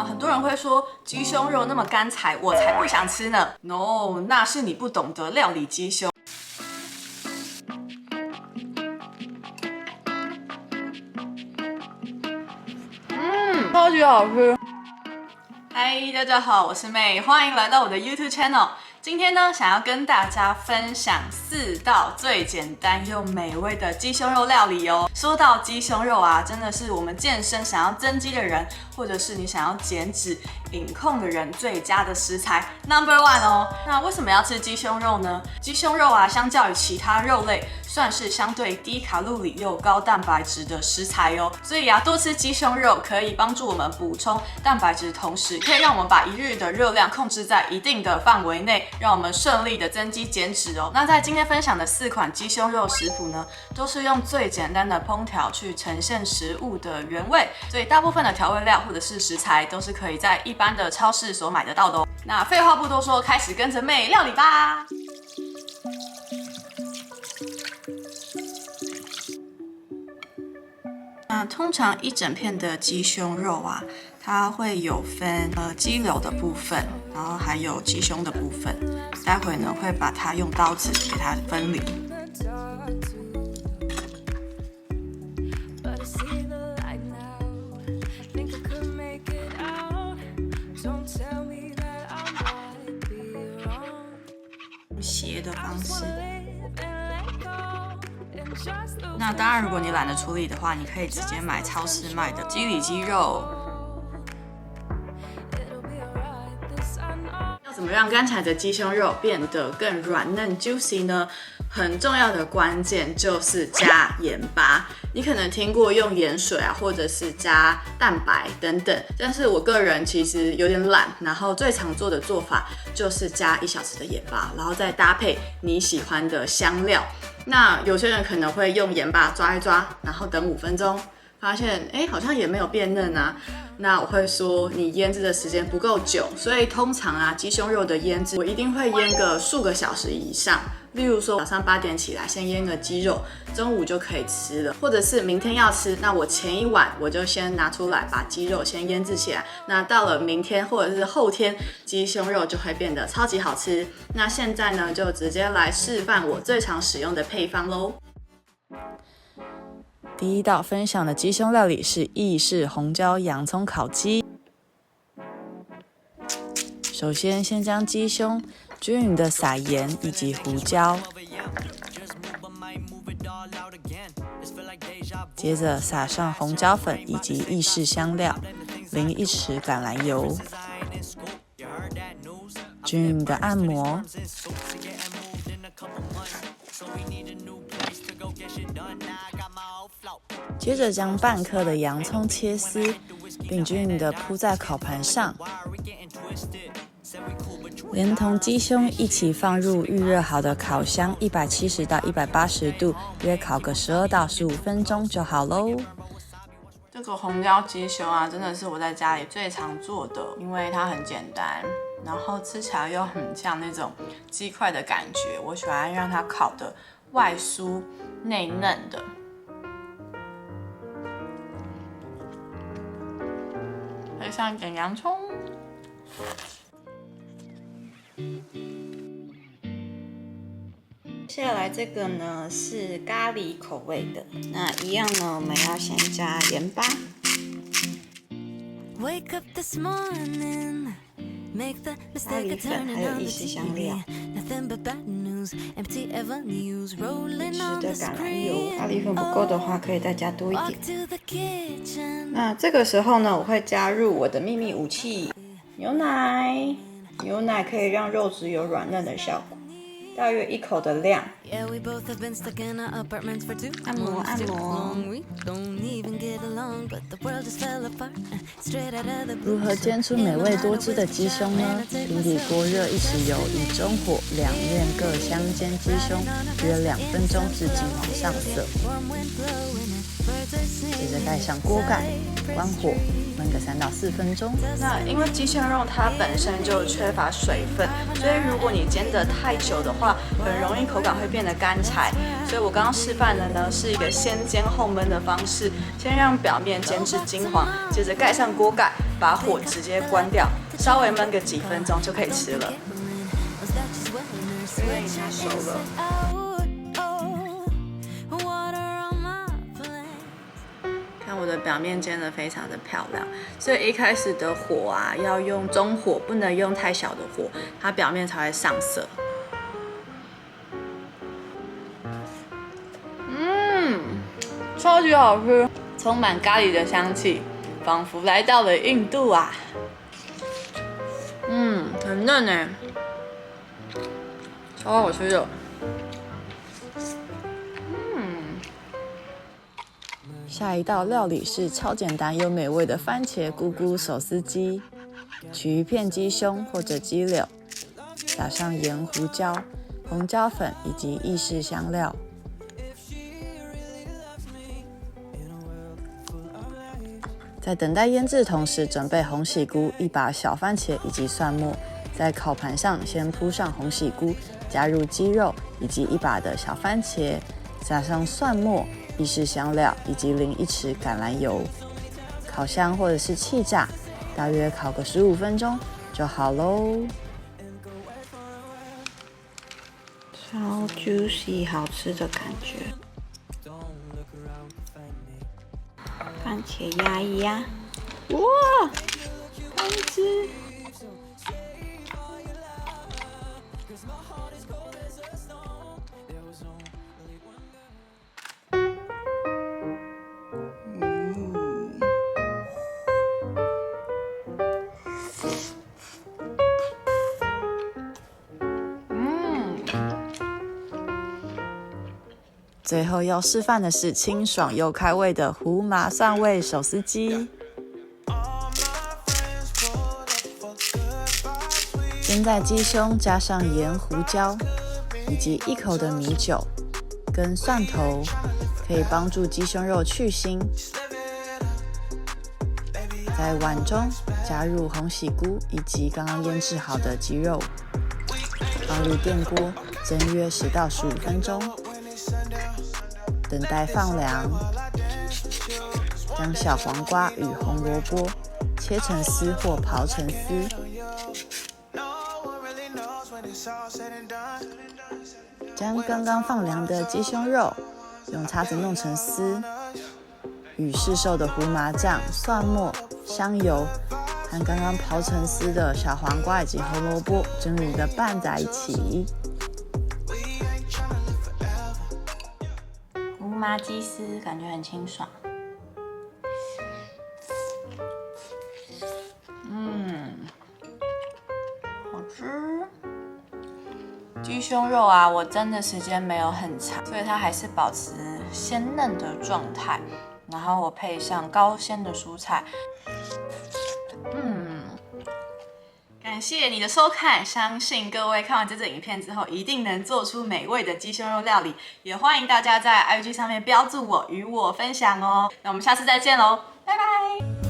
很多人会说鸡胸肉那么干柴，我才不想吃呢。No， 那是你不懂得料理鸡胸。超级好吃。嗨，大家好，我是妹，欢迎来到我的 YouTube channel。今天呢，想要跟大家分享4道最简单又美味的鸡胸肉料理哦。说到鸡胸肉啊，真的是我们健身想要增肌的人，或者是你想要减脂、饮控的人最佳的食材 No.1 哦。那为什么要吃鸡胸肉呢？鸡胸肉啊，相较于其他肉类，算是相对低卡路里又高蛋白质的食材哦。所以啊，多吃鸡胸肉可以帮助我们补充蛋白质，同时可以让我们把一日的热量控制在一定的范围内，让我们顺利的增肌减脂哦。那在今天分享的4款鸡胸肉食谱呢，都是用最简单的烹调去呈现食物的原味，所以大部分的调味料或者是食材都是可以在一般的超市所买得到的哦。那废话不多说，开始跟着妹料理吧。那通常一整片的鸡胸肉啊，它会有分鸡柳的部分，然后还有鸡胸的部分。待会呢会把它用刀子给它分离。斜的方式。那当然，如果你懒得处理的话，你可以直接买超市卖的鸡里肌肉。要怎么让干柴的鸡胸肉变得更软嫩 juicy 呢？很重要的关键就是加盐巴。你可能听过用盐水啊，或者是加蛋白等等，但是我个人其实有点懒，然后最常做的做法就是加1小匙的盐巴，然后再搭配你喜欢的香料。那有些人可能会用盐巴抓一抓，然后等5分钟，发现好像也没有变嫩啊。那我会说你腌制的时间不够久，所以通常啊鸡胸肉的腌制我一定会腌个数个小时以上。例如说早上8点起来先腌个鸡肉，中午就可以吃了，或者是明天要吃，那我前一晚我就先拿出来把鸡肉先腌制起来，那到了明天或者是后天，鸡胸肉就会变得超级好吃。那现在呢就直接来示范我最常使用的配方咯。第一道分享的鸡胸料理是意式红椒洋葱烤鸡。首先将鸡胸均匀的撒盐以及胡椒，接着撒上红椒粉以及意式香料，淋1匙橄榄油，均匀的按摩。接着将半颗的洋葱切丝，并均匀的铺在烤盘上，连同鸡胸一起放入预热好的烤箱，170到180度，约烤个12到15分钟就好咯。这个红椒鸡胸啊，真的是我在家里最常做的，因为它很简单，然后吃起来又很像那种鸡块的感觉。我喜欢让它烤的外酥内嫩的。配上一点洋葱。接下来这个呢是咖喱口味的，那一样呢，我们要先加盐巴。咖喱粉还有意式香料，1匙的橄榄油，咖喱粉不够的话可以再加多一点。那这个时候呢，我会加入我的秘密武器牛奶，牛奶可以让肉质有软嫩的效果。大约1口的量，按摩按摩。如何煎出美味多汁的鸡胸呢？平底锅热1匙油，以中火2面各香煎鸡胸，约2分钟至金黄上色。接着盖上锅盖，关火，焖个3到4分钟。那因为鸡胸肉它本身就缺乏水分，所以如果你煎得太久的话，很容易口感会变得干柴。所以我刚刚示范的呢是一个先煎后焖的方式，先让表面煎至金黄，接着盖上锅盖，把火直接关掉，稍微焖个几分钟就可以吃了。因为它熟了。看我的表面煎得非常的漂亮，所以一开始的火啊要用中火，不能用太小的火，它表面才会上色。超级好吃，充满咖喱的香气，仿佛来到了印度啊！很嫩哎，超好吃的。下一道料理是超简单又美味的番茄菇菇手撕鸡。取一片鸡胸或者鸡柳，撒上盐、胡椒、红椒粉以及意式香料。在等待腌制的同时，准备红喜菇、1把小番茄以及蒜末。在烤盘上先铺上红喜菇，加入鸡肉以及1把的小番茄，撒上蒜末、意式香料以及淋1匙橄榄油。烤箱或者是气炸，大约烤个15分钟就好喽。超 juicy 好吃的感觉。番茄压一压，哇，好吃！最后要示范的是清爽又开胃的胡麻蒜味手撕鸡。先在鸡胸加上盐、胡椒，以及1口的米酒跟蒜头，可以帮助鸡胸肉去腥。在碗中加入红喜菇以及刚刚腌制好的鸡肉，放入电锅蒸约10到15分钟。等待放凉，将小黄瓜与红萝卜切成丝或刨成丝，将刚刚放凉的鸡胸肉用叉子弄成丝，与市售的胡麻酱、蒜末、香油和刚刚刨成丝的小黄瓜以及红萝卜均匀的拌在一起。胡麻鸡丝感觉很清爽，好吃。鸡胸肉啊，我蒸的时间没有很长，所以它还是保持鲜嫩的状态。然后我配上高纤的蔬菜，感谢你的收看，相信各位看完这支影片之后，一定能做出美味的鸡胸肉料理。也欢迎大家在 IG 上面标注我，与我分享哦。那我们下次再见喽，拜拜。